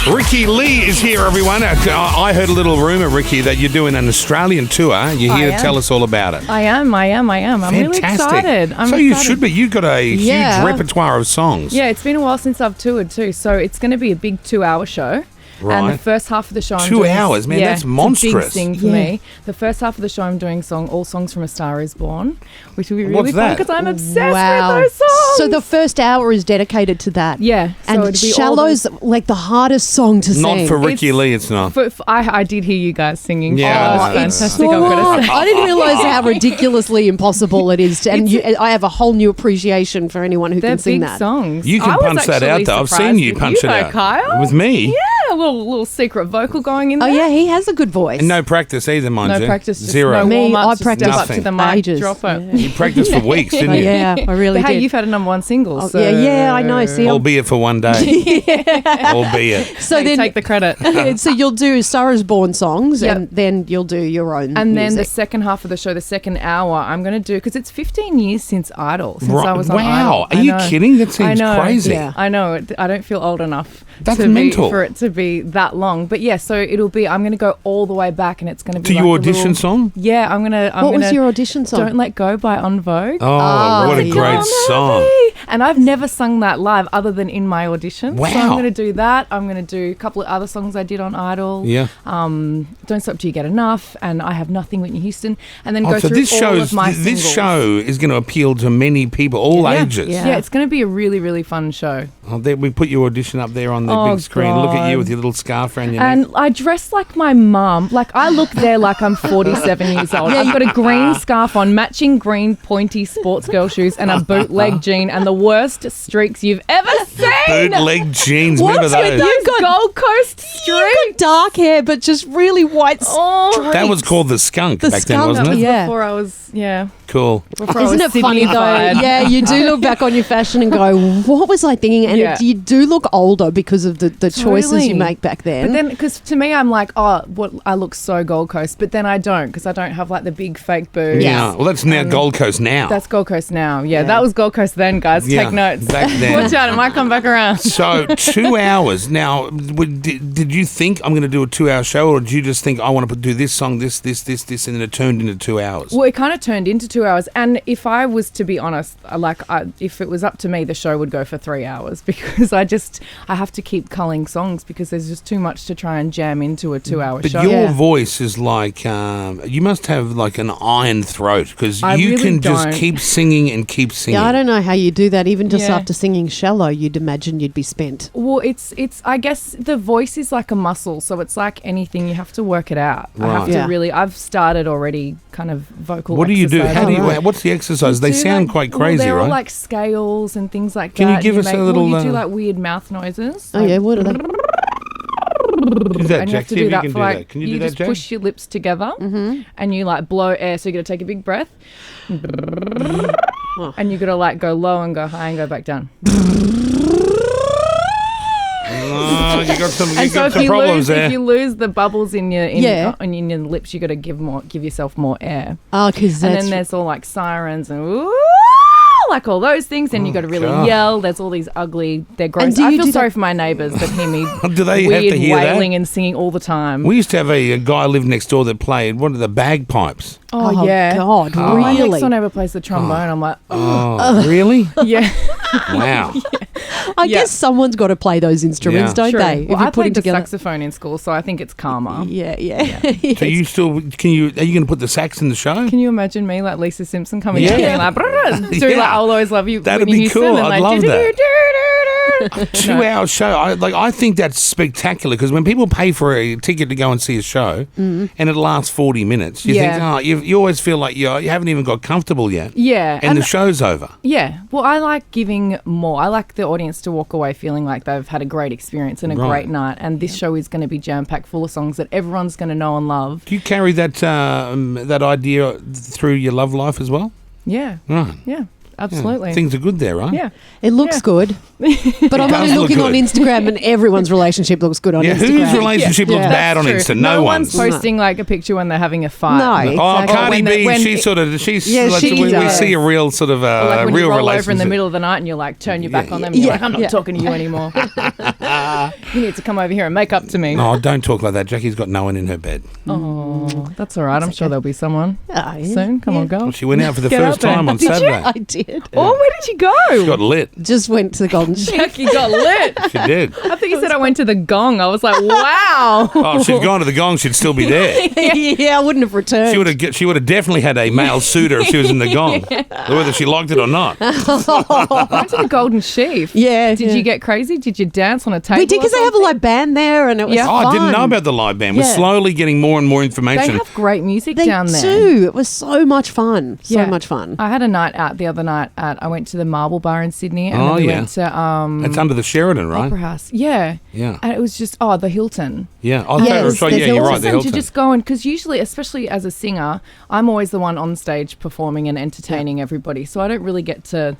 Ricki-Lee is here, everyone. I heard a little rumour, Ricki, that you're doing an Australian tour. You're here to tell us all about it. I am. I'm really excited. You should be. You've got a huge repertoire of songs. Yeah, it's been a while since I've toured too, so it's going to be a big 2-hour show. Right. And the first half of the show, 2 hours, man, that's monstrous. It's a big thing for me. The first half of the show, I'm doing all songs from A Star Is Born, which will be really fun because I'm obsessed with those songs. So the first hour is dedicated to that. Yeah, so and Shallow's like the hardest song to sing. Not for Ricki-Lee, it's not. I did hear you guys singing. Yeah, it's fantastic. I didn't realise how ridiculously impossible it is, and I have a whole new appreciation for anyone who can sing that. They're big songs. You can punch that out, though. I've seen you punch it out. Kyle? With me. Yeah, a little secret vocal going in there. Oh, yeah, he has a good voice. And no practice either, mind you. No practice. Zero. No I practiced up to the mic, ages. drop it. Yeah. You practiced for weeks, didn't you? Yeah, I really did. Hey, you've had a #1 single. Oh, so. Yeah, I know. See, albeit for one day. Albeit. So then take the credit. So you'll do Star Is Born songs, and then you'll do your own And music. then the second half of the show, the second hour, I'm going to do, because it's 15 years since Idol, since I was on Idol. Wow, are you kidding? That seems crazy. Yeah. I know. I don't feel old enough for it to be that long. But yeah, so it'll be, I'm going to go all the way back, and it's going to be to your audition song? Yeah, I'm going to. What was your audition song? Don't Let Go by On Vogue. Oh, what a great song. And I've never sung that live other than in my audition. Wow. So I'm going to do that. I'm going to do a couple of other songs I did on Idol. Yeah. Don't Stop Till You Get Enough, and I Have Nothing, Whitney Houston, and then go through all of my singles. This show is going to appeal to many people, all ages. Yeah, it's going to be a really, really fun show. Oh, we put your audition up there on the big screen. God. Look at you with your little scarf around your neck. And I dress like my mum. Like, I look there like I'm 47 years old. I've got a green scarf on, matching green pointy sports girl shoes, and a bootleg jean, and the worst streaks you've ever seen. Bootleg jeans, remember those? You've got Gold Coast streaks. You've got dark hair, but just really white streaks. That was called the skunk back then, wasn't it? Yeah. Before I was, Cool. Isn't it funny though? Yeah, you do look back on your fashion and go, what was I thinking? And you do look older because of the choices you make back then. But then, because to me, I'm like, I look so Gold Coast, but then I don't, because I don't have like the big fake boobs. Yeah, well, that's now Gold Coast now. That's Gold Coast now. Yeah, that was Gold Coast then, guys. Take notes. Back then. Watch out, it might come back around. So 2 hours. Now, did you think I'm going to do a 2-hour show, or did you just think I want to do this song, this, and then it turned into 2 hours? Well, it kind of turned into 2 hours, and if I was to be honest, if it was up to me, the show would go for 3 hours, because I have to keep culling songs because there's just too much to try and jam into a 2-hour show. But your voice is like, you must have like an iron throat, because you really can just keep singing and keep singing. Yeah, I don't know how you do that. Even just after singing Shallow, you'd imagine you'd be spent. Well, it's. I guess the voice is like a muscle, so it's like anything. You have to work it out. Right. I have to really. I've started already, kind of vocal. What do you do? exercises. What's the exercise? They sound quite crazy, they're right? all like scales and things like that. Can you give us a little? You do like weird mouth noises. Oh yeah, what are they? Do that, and you Jack. have to do that for like. Can you do that, just Jack? push your lips together, and you like blow air. So you got to take a big breath, and you got to like go low and go high and go back down. Oh, you got some If problems there. you lose the bubbles in your lips, you got to give yourself more air. Oh, because and then there's all like sirens and like all those things, and you got to really yell. There's all these ugly. They're gross. I feel sorry for my neighbours that hear me. Do they weird have to hear wailing that? and singing all the time? We used to have a guy live next door that played one of the bagpipes. Oh yeah, God, My really? next door neighbour plays the trombone. I'm like, Really? yeah. Wow. I guess someone's got to play those instruments, don't they? Well, I played the saxophone in school, so I think it's calmer. Yeah. So you still are you going to put the sax in the show? Can you imagine me like Lisa Simpson coming in and like doing like I'll Always Love You? That'd Whitney be cool. Houston, and I'd like, love that. 2-hour show. I think that's spectacular, because when people pay for a ticket to go and see a show and it lasts 40 minutes, you think, you always feel like you haven't even got comfortable yet. Yeah. And the show's over. Yeah. Well, I like giving more. I like the audience to walk away feeling like they've had a great experience and a great night. And this show is going to be jam-packed full of songs that everyone's going to know and love. Do you carry that idea through your love life as well? Yeah. Right. Yeah. absolutely. Things are good there, right? Yeah. It looks good. But I'm only does look looking on good. Instagram and everyone's relationship looks good on Yeah, Instagram. whose relationship looks Yeah. bad on True. Insta? No one's. one's posting like a picture when they're having a fight. No. Oh, Exactly. Cardi When B, when she's Yeah, like, she we does. see a real sort of Or like when real you roll relationship. over in the middle of the night and you're like, turn your back on them. And you're like, I'm not talking to you anymore. You need to come over here and make up to me. Oh, don't talk like that. Jackie's got no one in her bed. Oh, that's all right. I'm sure there'll be someone Oh, yeah. soon. Come on, girl. She went out for the Get first up there. time on Did you? Saturday. I did. Oh, where did you go? She got lit. Just went to the Golden Sheep. Jackie got lit. She did. I think you said I went to the gong. I was like, wow. Oh, if she'd gone to the gong, she'd still be there. Yeah, I wouldn't have returned. She would have definitely had a male suitor if she was in the gong, whether she liked it or not. I went to the Golden Sheaf. Yeah. Did you get crazy? Did you dance on a table? We did because they have a live band there and it was Yeah. Oh, fun. I didn't know about the live band. We're Yeah. slowly getting more and more They information. have great music They down there. do. It was so much fun. So Yeah. much fun. I had a night out the other night I went to the Marble Bar in Sydney and Oh, then we yeah. went to It's under the Sheridan, right? Opera House. Yeah. Yeah. And it was just the Hilton. Yeah. Oh, Yes, that's right. there's Yeah, you're right. Hilton. The Awesome Hilton. to just go and because usually, especially as a singer, I'm always the one on stage performing and entertaining everybody. So I don't really get to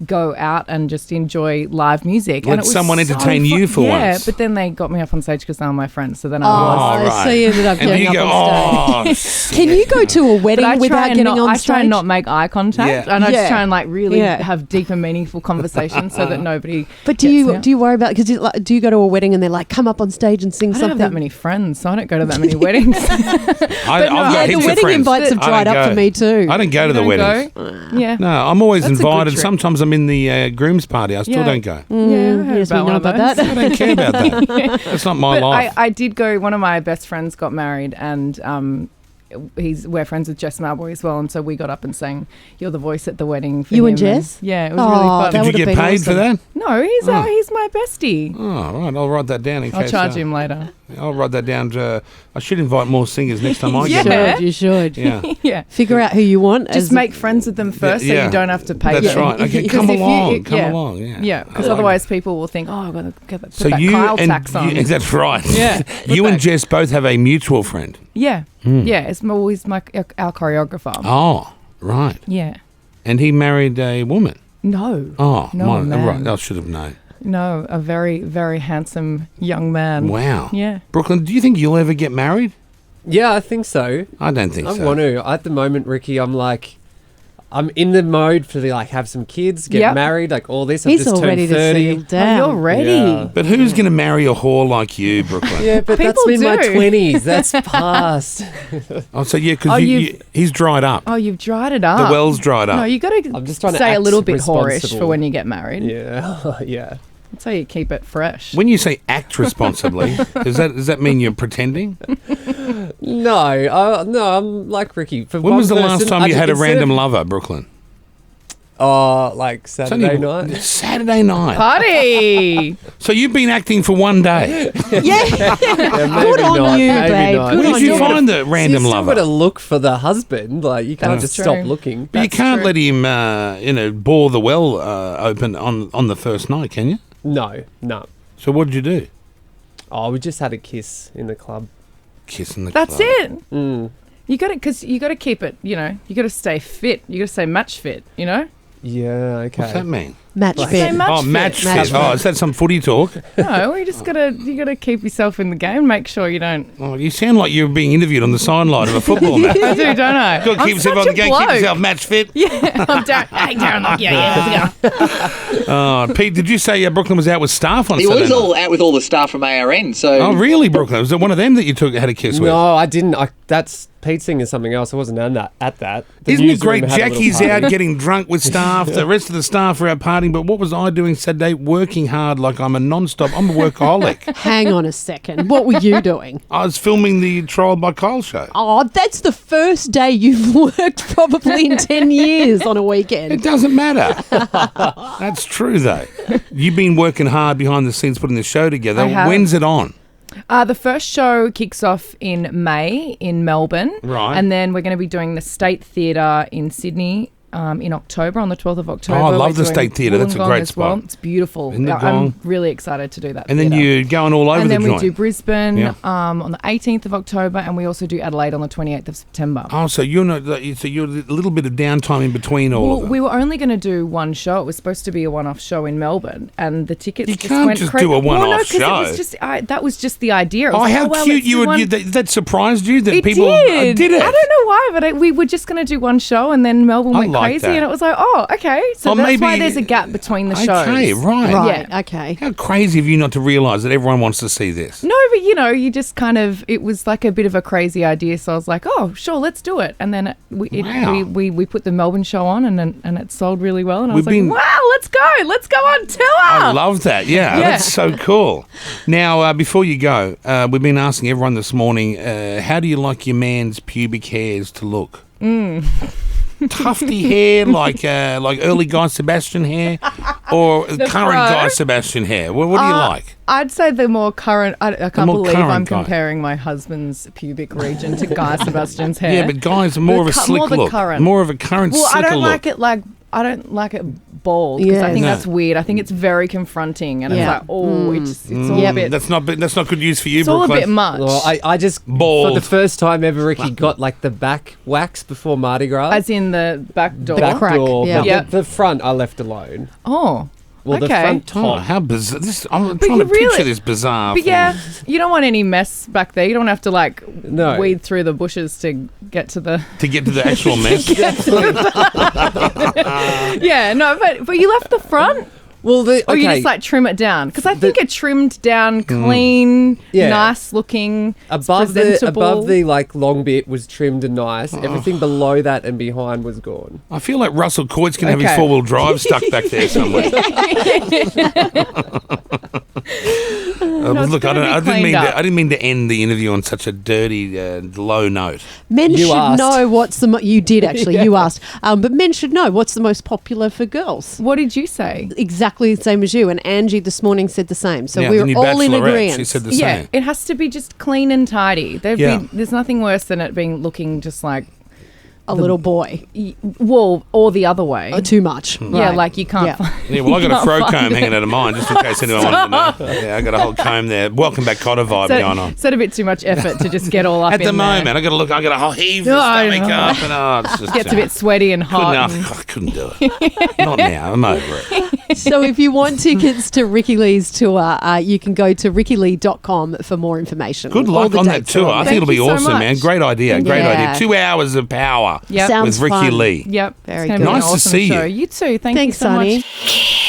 go out and just enjoy live music. Let and it was someone so entertain you for yeah, once. but then they got me up on stage because they were my friends. So then I Oh, was. right. so you ended up And getting you up go, on oh, Can you go to a But wedding I without try, and getting not, on I stage? try and not make eye contact, Yeah. and I Yeah. just try and like really Yeah. have deep and meaningful conversations so that nobody. But do gets you out. do you worry about because do you go to a wedding and they're like come up on stage and sing I don't something? have that many friends, so I don't go to that many weddings. I've no, got Yeah, the heaps of wedding friends. invites have I dried don't up go. for me too. I don't go to the You don't weddings. go? Yeah. No, I'm always That's a good invited. trip. Sometimes I'm in the groom's party. I still Yeah. don't go. Yeah, I heard yes, we about know one of about those. that. I don't care about that. That's not my But life. I did go. One of my best friends got married, and we're friends with Jess Malboy as well, and so we got up and sang "You're the Voice" at the wedding. For You him and Jess? Yeah, it was Oh, really fun. that Did you would've get been paid for awesome. that? No, he's my bestie. Oh, right. I'll write that down in case. I'll charge him later. I'll write that down. I should invite more singers next time I You get Yeah. married. should. You should. Yeah. Yeah. Figure out who you want. Just make friends with them first, so Yeah. you don't have to pay. That's them. right. Okay, 'Cause come if you- along. Come yeah. along. Yeah. Yeah, because I like otherwise people will think, I've got to put So that you Kyle and tax on. that's right. Yeah, You put and that- Jess both have a mutual friend. Yeah, yeah. He's our choreographer. Oh, right. Yeah. And he married a woman. No. Oh, No, man. right. I should have known. No, a very, very handsome young man. Wow. Yeah. Brooklyn, do you think you'll ever get married? Yeah, I think so. I don't think I so. want to. At the moment, Ricky, I'm in the mode for have some kids, get Yep. married, like all this. He's I've just all ready turned to 30. settle down. Oh, you're ready. Yeah. But who's going to marry a whore like you, Brooklyn? Yeah, but that's People in my do. 20s. That's past. Oh, so yeah, Oh, because you've- he's dried up. Oh, you've dried it up. The well's dried up. No, you got I'm to just trying to say a act little bit whorish responsible. for when you get married. Yeah, yeah. That's how you keep it fresh. When you say act responsibly, does that mean you're pretending? No, I'm like Ricky. For When one was the last person, time you had a instead random of- lover, Brooklyn? Like It's Saturday only night. Saturday night. Party. So you've been acting for one day. Yeah. Yeah, Good maybe on not, you, maybe babe. not. Good Where on did you you. find the random you lover? still got to look for the husband. Like you can't That's just stop true. looking. But you That's can't true. let him, bore the well open on the first night, can you? No. So what did you do? Oh, we just had a kiss in the club. Kissing the That's club. it. Mm. You got to, because you got to keep it. You got to stay fit. You got to stay match fit. Yeah. Okay. What's that mean? Match Like- fit. Stay match Oh, fit. match fit. Match Oh, fit. is that some footy talk? No, you just gotta keep yourself in the game. Make sure you don't. Oh, you sound like you're being interviewed on the sideline of a football match. I do, don't I? Got to I'm keep yourself such on the a game. Keep bloke. yourself match fit. Yeah, I'm Darren. Hey, Darren, like, yeah, let's go. Oh, Pete, did you say Brooklyn was out with staff on Well, Saturday he's night? all out with all the staff from ARN. So Oh, really, Brooklyn? Was it one of them that you had a kiss with? No, I didn't. That's Pete singing something else. I wasn't at that. The Isn't it newsroom great? had a little Jackie's party. out getting drunk with staff. The rest of the staff are out partying. But what was I doing Saturday? Working hard like I'm a non-stop. I'm a workaholic. Hang on a second. What were you doing? I was filming the Trial by Kyle show. Oh, that's the first day you've worked probably in 10 years on a It weekend. doesn't matter. That's true, though. You've been working hard behind the scenes putting the show together. I have. When's it on? The first show kicks off in May in Melbourne. Right. And then we're going to be doing the State Theatre in Sydney in October, on the 12th of October. Oh, I love We're the doing State Theatre. That's a Wollongong great as well. spot. It's beautiful. Isn't it, I'm Gong? really excited to do that. And then theatre. you're going all over And the then we joint. do Brisbane Yeah. on the 18th of October, and we also do Adelaide on the 28th of September. Oh, so you're not. So you're a little bit of downtime in between all Well, of them. we were only going to do one show. It was supposed to be a one-off show in Melbourne, and the tickets You just can't went just crazy. do a one-off well, no, 'cause show. It was just, that was just the idea. It was Oh, like, how well, cute let's you do would! one- That surprised you that It people did. did it. I don't know why, but we were just going to do one show, and then Melbourne I went like crazy, that. and it was like, oh, okay. So Well, that's why maybe- there's a gap between the shows. Okay, right. Right. Yeah. Okay. How crazy of you not to realise that everyone wants to see this. No, but you just kind of, it was like a bit of a crazy idea. So I was like, oh, sure, let's do it. And then Wow. we put the Melbourne show on, and it sold really well. And I We've was been- like, wow, let's go on tour. I love that. Yeah, Yeah. that's so cool. Now, before you go, we've been asking everyone this morning, how do you like your man's pubic hairs to look? Tufty hair, like early Guy Sebastian hair, or current fro? Guy Sebastian hair? What do you like? I'd say the more current. I can't more believe current I'm guy. comparing my husband's pubic region to Guy Sebastian's hair. Yeah, but Guy's more of a slick more the look. current. More of a current Well, slicker I don't look. like it I don't like it bald because I Yes. think No. that's weird. I think it's very confronting, and Yeah. it's like, oh, it's all a bit. That's not good news for you, It's all a Brooklyn. bit much. Well, I just Bald. for the first time ever, Ricky got like the back wax before Mardi Gras. As in the back door. back crack, door, yeah. but Yeah. the front I left alone. Oh, Well, the okay. front Oh, top. how bizarre! I'm But trying to you really- picture this bizarre. But thing. yeah, you don't want any mess back there. You don't have to like No. weed through the bushes to get to the. To get to the actual mess. Yeah, no, but you left the front, Well, or you just like trim it down because I think a trimmed down, clean, Yeah. nice looking, it's above presentable. the like long bit was trimmed and nice. Everything below that and behind was gone. I feel like Russell Coit's going to have his Okay. four-wheel drive stuck back there somewhere. Look, gonna be I cleaned up. didn't mean to end the interview on such a dirty, low note. Men You should asked. know what's the you did actually you asked, but men should know what's the most popular for girls. What did you say? Exactly the same as you, and Angie this morning said the same. So Yeah, we're the new all in Bachelorette, agreement. She said the Yeah, same. it has to be just clean and tidy. Yeah. There's nothing worse than it being looking just like, a little boy, well, or the other way. too much. Yeah, Right. like you can't Yeah. find. Yeah, well, I got a can't fro find comb it. hanging out of mine, just in case anyone wanted to know. Yeah, I got a whole comb there. Welcome back, Cotter vibe going on. It's a bit too much effort to just get all up At the in there. moment, I got to whole heave the No, I stomach know. up, and it's just Gets a bit sweaty and hot. I couldn't do it. Not now. I'm over it. So if you want tickets to Ricki-Lee's tour, you can go to rickilee.com for more information. Good All luck the on that dates are tour. on I there. think it'll be Thank you so awesome, man. much. Great idea. Great Yeah. idea. 2 hours of power Yep. Sounds with fun. Ricki-Lee. Yep. Very it's gonna good. be an Nice to awesome see you. show. You too. Thank Thanks, you so Sonny. much.